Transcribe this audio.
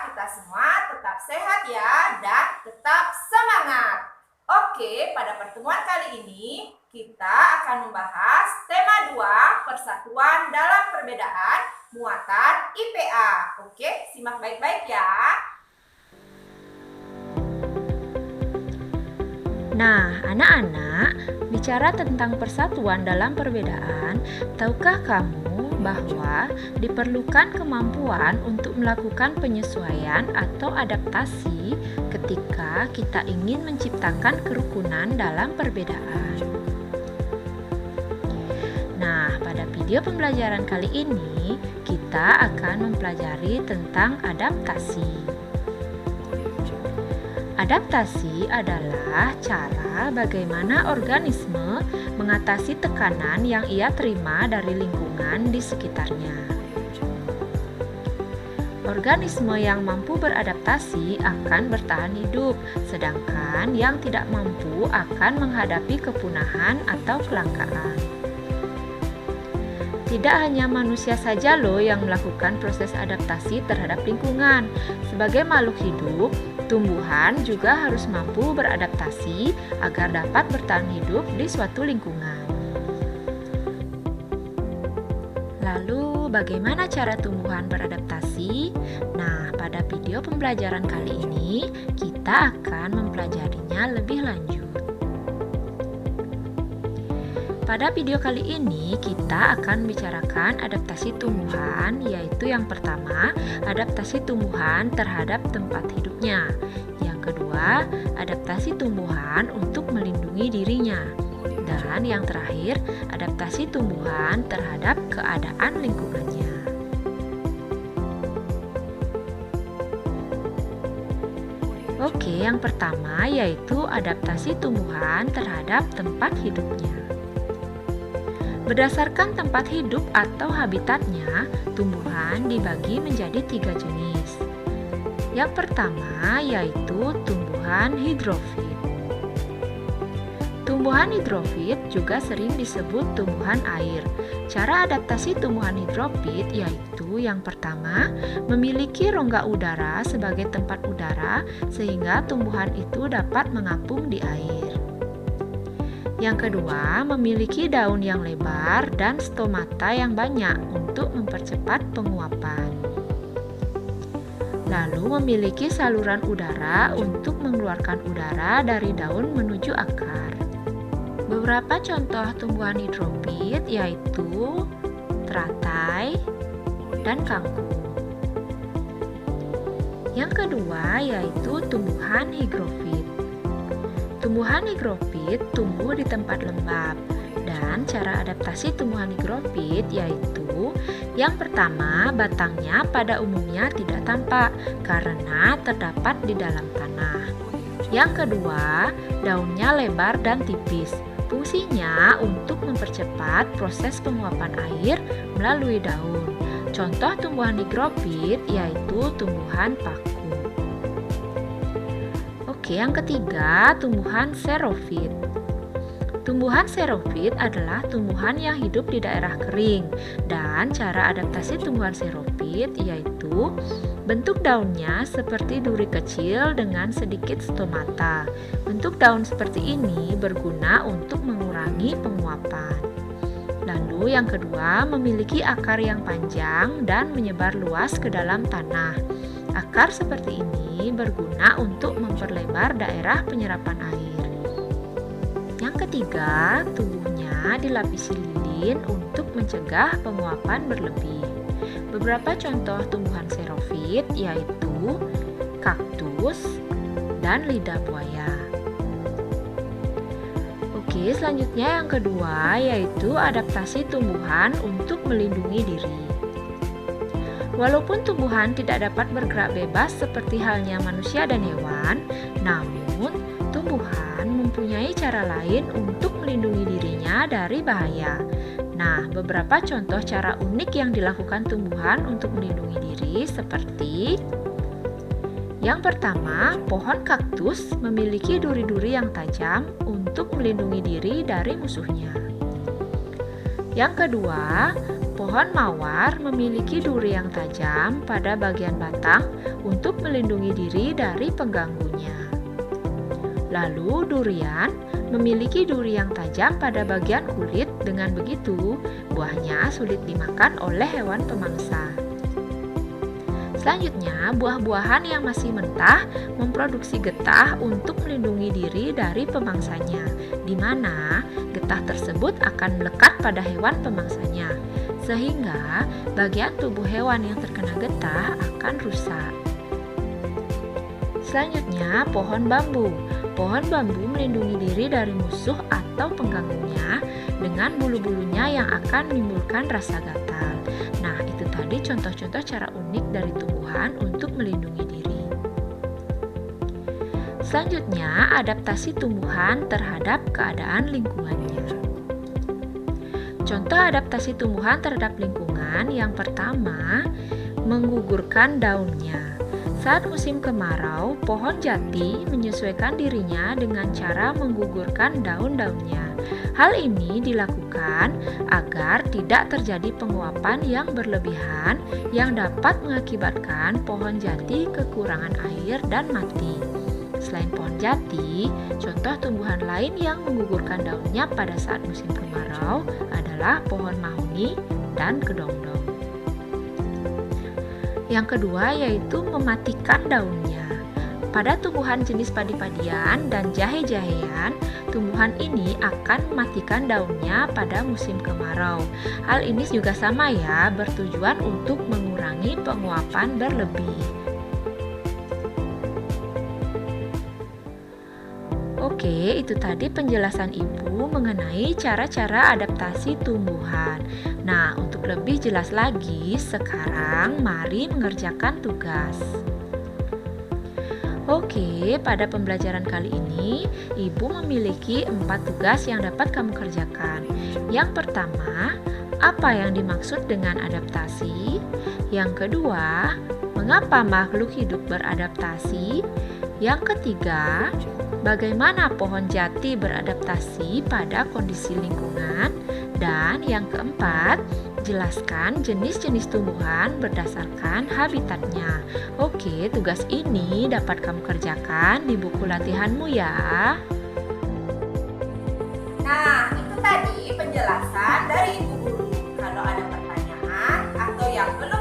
kita semua tetap sehat ya dan tetap semangat. Oke, pada pertemuan kali ini kita akan membahas tema 2, persatuan dalam perbedaan, muatan IPA. Oke, simak baik-baik ya. Nah, anak-anak, bicara tentang persatuan dalam perbedaan, tahukah kamu bahwa diperlukan kemampuan untuk melakukan penyesuaian atau adaptasi ketika kita ingin menciptakan kerukunan dalam perbedaan? Nah, pada video pembelajaran kali ini, kita akan mempelajari tentang adaptasi. Adaptasi adalah cara bagaimana organisme mengatasi tekanan yang ia terima dari lingkungan di sekitarnya. Organisme yang mampu beradaptasi akan bertahan hidup, sedangkan yang tidak mampu akan menghadapi kepunahan atau kelangkaan. Tidak hanya manusia saja loh yang melakukan proses adaptasi terhadap lingkungan. Sebagai makhluk hidup, tumbuhan juga harus mampu beradaptasi agar dapat bertahan hidup di suatu lingkungan. Lalu, bagaimana cara tumbuhan beradaptasi? Nah, pada video pembelajaran kali ini, kita akan mempelajarinya lebih lanjut. Pada video kali ini, kita akan membicarakan adaptasi tumbuhan, yaitu yang pertama, adaptasi tumbuhan terhadap tempat hidupnya. Yang kedua, adaptasi tumbuhan untuk melindungi dirinya. Dan yang terakhir, adaptasi tumbuhan terhadap keadaan lingkungannya. Oke, yang pertama yaitu adaptasi tumbuhan terhadap tempat hidupnya. Berdasarkan tempat hidup atau habitatnya, tumbuhan dibagi menjadi 3 jenis. Yang pertama yaitu tumbuhan hidrofit. Tumbuhan hidrofit juga sering disebut tumbuhan air. Cara adaptasi tumbuhan hidrofit yaitu yang pertama, memiliki rongga udara sebagai tempat udara sehingga tumbuhan itu dapat mengapung di air. Yang kedua, memiliki daun yang lebar dan stomata yang banyak untuk mempercepat penguapan. Lalu memiliki saluran udara untuk mengeluarkan udara dari daun menuju akar. Beberapa contoh tumbuhan hidrofit yaitu teratai dan kangkung. Yang kedua yaitu tumbuhan higrofit. Tumbuhan higrofit tumbuh di tempat lembab, dan cara adaptasi tumbuhan higrofit yaitu yang pertama, batangnya pada umumnya tidak tampak karena terdapat di dalam tanah. Yang kedua, daunnya lebar dan tipis. Fungsinya untuk mempercepat proses penguapan air melalui daun. Contoh tumbuhan higrofit yaitu tumbuhan paku. Oke, yang ketiga, tumbuhan xerofit. Tumbuhan xerofit adalah tumbuhan yang hidup di daerah kering, dan cara adaptasi tumbuhan xerofit yaitu bentuk daunnya seperti duri kecil dengan sedikit stomata. Bentuk daun seperti ini berguna untuk mengurangi penguapan. Lalu yang kedua, memiliki akar yang panjang dan menyebar luas ke dalam tanah. Akar seperti ini berguna untuk memperlebar daerah penyerapan air. Yang ketiga, tubuhnya dilapisi lilin untuk mencegah penguapan berlebih. Beberapa contoh tumbuhan xerofit yaitu kaktus dan lidah buaya. Oke, selanjutnya yang kedua yaitu adaptasi tumbuhan untuk melindungi diri. Walaupun tumbuhan tidak dapat bergerak bebas seperti halnya manusia dan hewan, namun tumbuhan mempunyai cara lain untuk melindungi dirinya dari bahaya. Nah, beberapa contoh cara unik yang dilakukan tumbuhan untuk melindungi diri seperti yang pertama, pohon kaktus memiliki duri-duri yang tajam untuk melindungi diri dari musuhnya. Yang kedua, Pohon mawar memiliki duri yang tajam pada bagian batang untuk melindungi diri dari pengganggunya. Lalu durian memiliki duri yang tajam pada bagian kulit, dengan begitu buahnya sulit dimakan oleh hewan pemangsa. Selanjutnya, buah-buahan yang masih mentah memproduksi getah untuk melindungi diri dari pemangsanya, di mana getah tersebut akan melekat pada hewan pemangsanya, sehingga bagian tubuh hewan yang terkena getah akan rusak. Selanjutnya, pohon bambu. Pohon bambu melindungi diri dari musuh atau pengganggunya dengan bulu-bulunya yang akan menimbulkan rasa gatal. Nah, itu tadi contoh-contoh cara unik dari tumbuhan untuk melindungi diri. Selanjutnya, adaptasi tumbuhan terhadap keadaan lingkungannya. Contoh adaptasi tumbuhan terhadap lingkungan yang pertama, menggugurkan daunnya. Saat musim kemarau, pohon jati menyesuaikan dirinya dengan cara menggugurkan daun-daunnya. Hal ini dilakukan agar tidak terjadi penguapan yang berlebihan yang dapat mengakibatkan pohon jati kekurangan air dan mati. Selain pohon jati, contoh tumbuhan lain yang menggugurkan daunnya pada saat musim kemarau adalah pohon mahoni dan kedongdong. Yang kedua yaitu mematikan daunnya. Pada tumbuhan jenis padi-padian dan jahe-jahean, tumbuhan ini akan mematikan daunnya pada musim kemarau. Hal ini juga sama ya, bertujuan untuk mengurangi penguapan berlebih. Oke, itu tadi penjelasan Ibu mengenai cara-cara adaptasi tumbuhan. Nah, untuk lebih jelas lagi, sekarang mari mengerjakan tugas. Oke, pada pembelajaran kali ini, Ibu memiliki 4 tugas yang dapat kamu kerjakan. Yang pertama, apa yang dimaksud dengan adaptasi? Yang kedua, mengapa makhluk hidup beradaptasi? Yang ketiga, bagaimana pohon jati beradaptasi pada kondisi lingkungan? Dan yang keempat, jelaskan jenis-jenis tumbuhan berdasarkan habitatnya. Oke, tugas ini dapat kamu kerjakan di buku latihanmu ya. Nah, itu tadi penjelasan dari Ibu Guru. Kalau ada pertanyaan atau yang belum